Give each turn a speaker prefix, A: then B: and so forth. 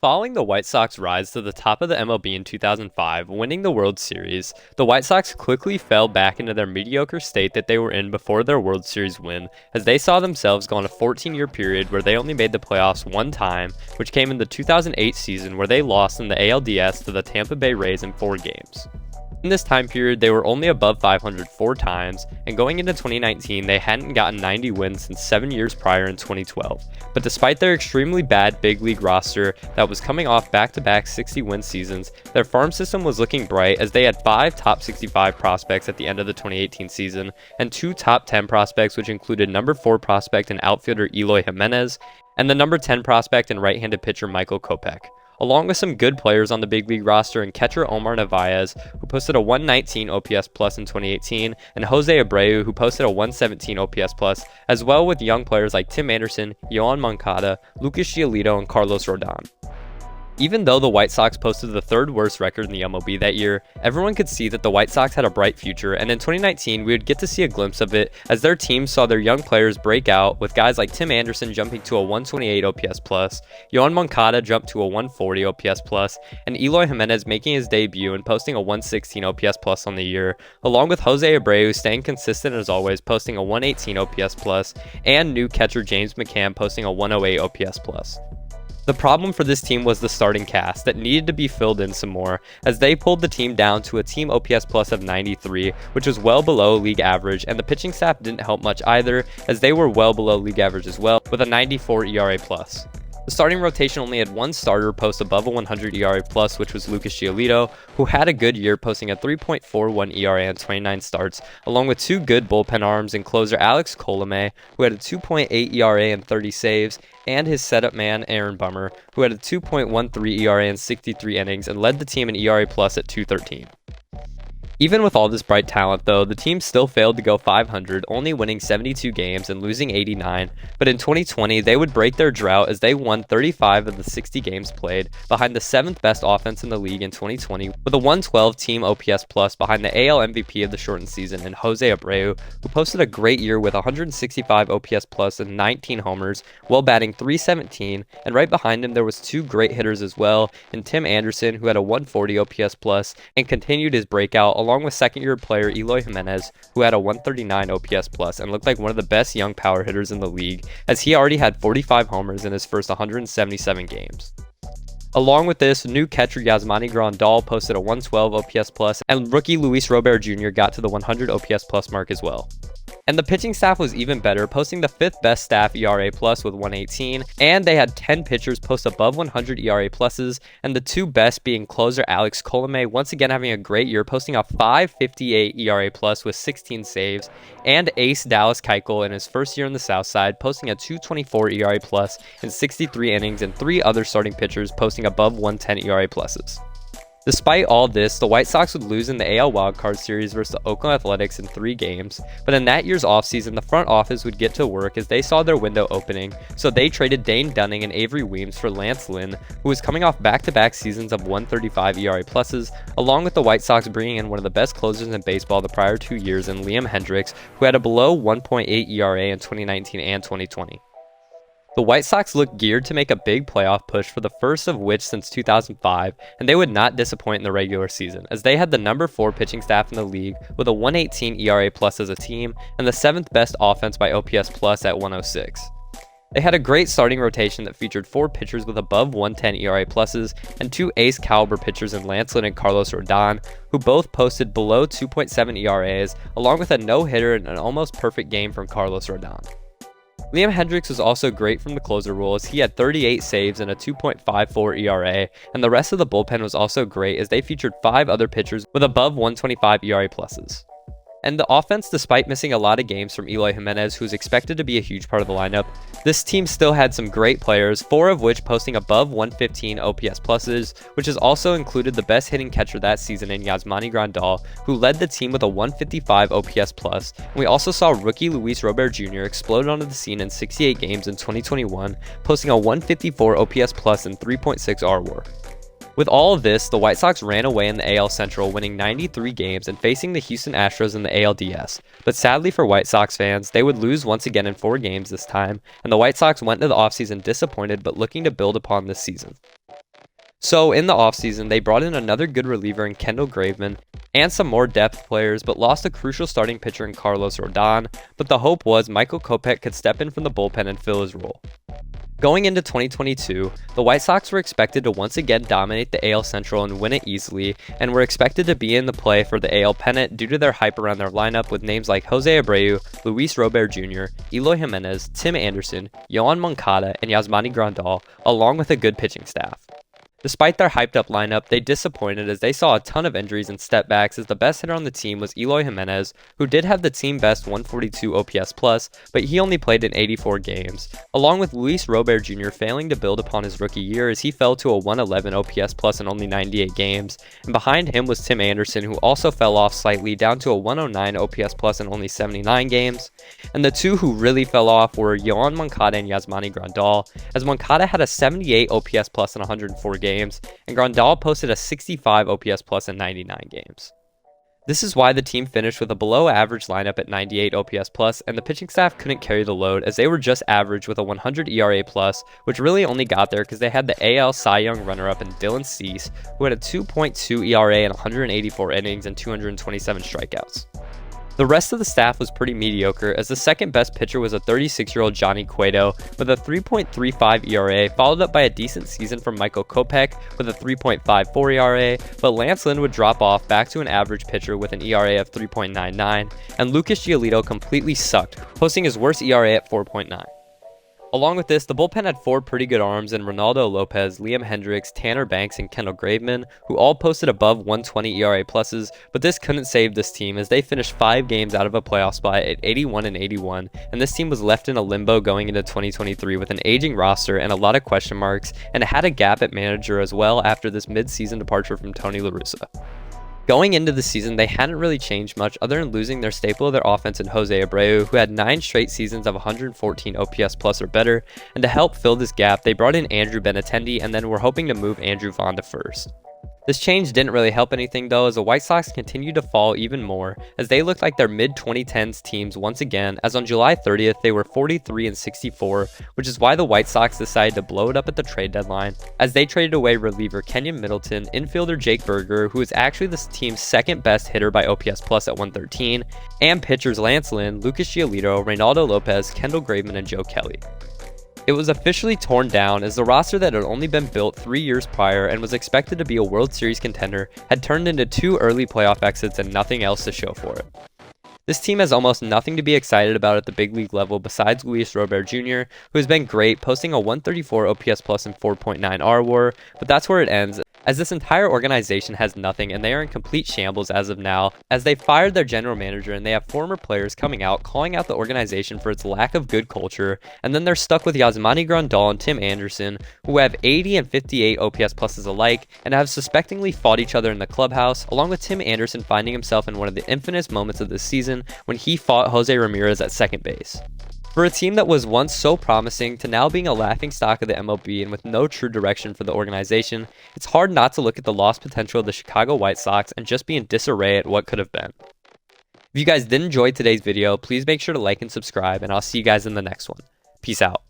A: Following the White Sox rise to the top of the MLB in 2005, winning the World Series, the White Sox quickly fell back into their mediocre state that they were in before their World Series win, as they saw themselves go on a 14-year period where they only made the playoffs one time, which came in the 2008 season where they lost in the ALDS to the Tampa Bay Rays in 4 games. In this time period, they were only above 500 4 times, and going into 2019, they hadn't gotten 90 wins since 7 years prior in 2012. But despite their extremely bad big league roster that was coming off back-to-back 60-win seasons, their farm system was looking bright as they had 5 top 65 prospects at the end of the 2018 season, and 2 top 10 prospects, which included number 4 prospect and outfielder Eloy Jimenez, and the number 10 prospect and right-handed pitcher Michael Kopech, along with some good players on the big league roster and catcher Omar Narvaez, who posted a 119 OPS plus in 2018, and Jose Abreu, who posted a 117 OPS plus, as well with young players like Tim Anderson, Yoan Moncada, Lucas Giolito, and Carlos Rodon. Even though the White Sox posted the 3rd worst record in the MLB that year, everyone could see that the White Sox had a bright future, and in 2019 we would get to see a glimpse of it as their team saw their young players break out, with guys like Tim Anderson jumping to a 128 OPS plus, Yoan Moncada jumped to a 140 OPS plus, and Eloy Jimenez making his debut and posting a 116 OPS plus on the year, along with Jose Abreu staying consistent as always, posting a 118 OPS plus, and new catcher James McCann posting a 108 OPS plus. The problem for this team was the starting cast that needed to be filled in some more, as they pulled the team down to a team OPS plus of 93, which was well below league average, and the pitching staff didn't help much either, as they were well below league average as well, with a 94 ERA plus. The starting rotation only had one starter post above a 100 ERA plus, which was Lucas Giolito, who had a good year posting a 3.41 ERA on 29 starts, along with 2 good bullpen arms and closer Alex Colomé, who had a 2.8 ERA and 30 saves, and his setup man Aaron Bummer, who had a 2.13 ERA in 63 innings and led the team in ERA plus at 213. Even with all this bright talent though, the team still failed to go 500, only winning 72 games and losing 89, but in 2020 they would break their drought as they won 35 of the 60 games played, behind the 7th best offense in the league in 2020, with a 112 team OPS plus behind the AL MVP of the shortened season and Jose Abreu, who posted a great year with 165 OPS plus and 19 homers, while batting .317, and right behind him there was 2 great hitters as well, and Tim Anderson, who had a 140 OPS plus and continued his breakout, along with second-year player Eloy Jimenez, who had a 139 OPS plus and looked like one of the best young power hitters in the league, as he already had 45 homers in his first 177 games. Along with this, new catcher Yasmani Grandal posted a 112 OPS plus, and rookie Luis Robert Jr. got to the 100 OPS plus mark as well. And the pitching staff was even better, posting the 5th best staff ERA plus with 118, and they had 10 pitchers post above 100 ERA pluses, and the 2 best being closer Alex Colomé once again having a great year, posting a 5.58 ERA plus with 16 saves, and ace Dallas Keuchel in his first year on the South Side posting a 2.24 ERA plus in 63 innings, and 3 other starting pitchers posting above 110 ERA pluses. Despite all this, the White Sox would lose in the AL Wildcard Series versus the Oakland Athletics in 3 games, but in that year's offseason, the front office would get to work as they saw their window opening, so they traded Dane Dunning and Avery Weems for Lance Lynn, who was coming off back-to-back seasons of 135 ERA pluses, along with the White Sox bringing in one of the best closers in baseball the prior 2 years in Liam Hendriks, who had a below 1.8 ERA in 2019 and 2020. The White Sox looked geared to make a big playoff push, for the first of which since 2005, and they would not disappoint in the regular season, as they had the number 4 pitching staff in the league with a 118 ERA plus as a team, and the 7th best offense by OPS plus at 106. They had a great starting rotation that featured 4 pitchers with above 110 ERA pluses, and 2 ace caliber pitchers in Lance Lynn and Carlos Rodon, who both posted below 2.7 ERAs, along with a no-hitter and an almost perfect game from Carlos Rodon. Liam Hendriks was also great from the closer role, as he had 38 saves and a 2.54 ERA, and the rest of the bullpen was also great as they featured 5 other pitchers with above 125 ERA pluses. And the offense, despite missing a lot of games from Eloy Jimenez, who's expected to be a huge part of the lineup, this team still had some great players, 4 of which posting above 115 OPS pluses, which has also included the best hitting catcher that season in Yasmani Grandal, who led the team with a 155 OPS plus. And we also saw rookie Luis Robert Jr. explode onto the scene in 68 games in 2021, posting a 154 OPS plus and 3.6 RWAR. With all of this, the White Sox ran away in the AL Central, winning 93 games and facing the Houston Astros in the ALDS. But sadly for White Sox fans, they would lose once again in 4 games this time, and the White Sox went into the offseason disappointed but looking to build upon this season. So in the offseason, they brought in another good reliever in Kendall Graveman and some more depth players, but lost a crucial starting pitcher in Carlos Rodon, but the hope was Michael Kopech could step in from the bullpen and fill his role. Going into 2022, the White Sox were expected to once again dominate the AL Central and win it easily, and were expected to be in the play for the AL pennant due to their hype around their lineup with names like Jose Abreu, Luis Robert Jr., Eloy Jimenez, Tim Anderson, Yoan Moncada, and Yasmani Grandal, along with a good pitching staff. Despite their hyped-up lineup, they disappointed as they saw a ton of injuries and stepbacks, as the best hitter on the team was Eloy Jimenez, who did have the team-best 142 OPS+, but he only played in 84 games, along with Luis Robert Jr. failing to build upon his rookie year as he fell to a 111 OPS+ in only 98 games, and behind him was Tim Anderson, who also fell off slightly down to a 109 OPS+ in only 79 games, and the two who really fell off were Yoan Moncada and Yasmani Grandal, as Moncada had a 78 OPS+ in 104 games, and Grandal posted a 65 OPS+ in 99 games. This is why the team finished with a below average lineup at 98 OPS+, and the pitching staff couldn't carry the load as they were just average with a 100 ERA+, which really only got there because they had the AL Cy Young runner-up in Dylan Cease, who had a 2.2 ERA in 184 innings and 227 strikeouts. The rest of the staff was pretty mediocre, as the second best pitcher was a 36-year-old Johnny Cueto with a 3.35 ERA, followed up by a decent season from Michael Kopech with a 3.54 ERA, but Lance Lynn would drop off back to an average pitcher with an ERA of 3.99, and Lucas Giolito completely sucked, posting his worst ERA at 4.9. Along with this, the bullpen had four pretty good arms in Ronaldo Lopez, Liam Hendricks, Tanner Banks, and Kendall Graveman, who all posted above 120 ERA pluses, but this couldn't save this team as they finished 5 games out of a playoff spot at 81-81, and this team was left in a limbo going into 2023 with an aging roster and a lot of question marks, and it had a gap at manager as well after this mid-season departure from Tony La Russa. Going into the season, they hadn't really changed much other than losing their staple of their offense in Jose Abreu, who had 9 straight seasons of 114 OPS+ or better, and to help fill this gap, they brought in Andrew Benintendi and then were hoping to move Andrew Vaughn to first. This change didn't really help anything though, as the White Sox continued to fall even more, as they looked like their mid-2010s teams once again, as on July 30th they were 43-64, which is why the White Sox decided to blow it up at the trade deadline, as they traded away reliever Kenyon Middleton, infielder Jake Berger, who is actually the team's second best hitter by OPS+ at 113, and pitchers Lance Lynn, Lucas Giolito, Reynaldo Lopez, Kendall Graveman, and Joe Kelly. It was officially torn down as the roster that had only been built 3 years prior and was expected to be a World Series contender had turned into 2 early playoff exits and nothing else to show for it. This team has almost nothing to be excited about at the big league level besides Luis Robert Jr., who has been great, posting a 134 OPS+ and 4.9 RWAR, but that's where it ends, as this entire organization has nothing and they are in complete shambles as of now, as they fired their general manager and they have former players coming out calling out the organization for its lack of good culture, and then they're stuck with Yasmani Grandal and Tim Anderson, who have 80 and 58 OPS+ alike and have suspectingly fought each other in the clubhouse, along with Tim Anderson finding himself in one of the infamous moments of this season when he fought Jose Ramirez at second base. For a team that was once so promising to now being a laughingstock of the MLB and with no true direction for the organization, it's hard not to look at the lost potential of the Chicago White Sox and just be in disarray at what could have been. If you guys did enjoy today's video, please make sure to like and subscribe, and I'll see you guys in the next one. Peace out.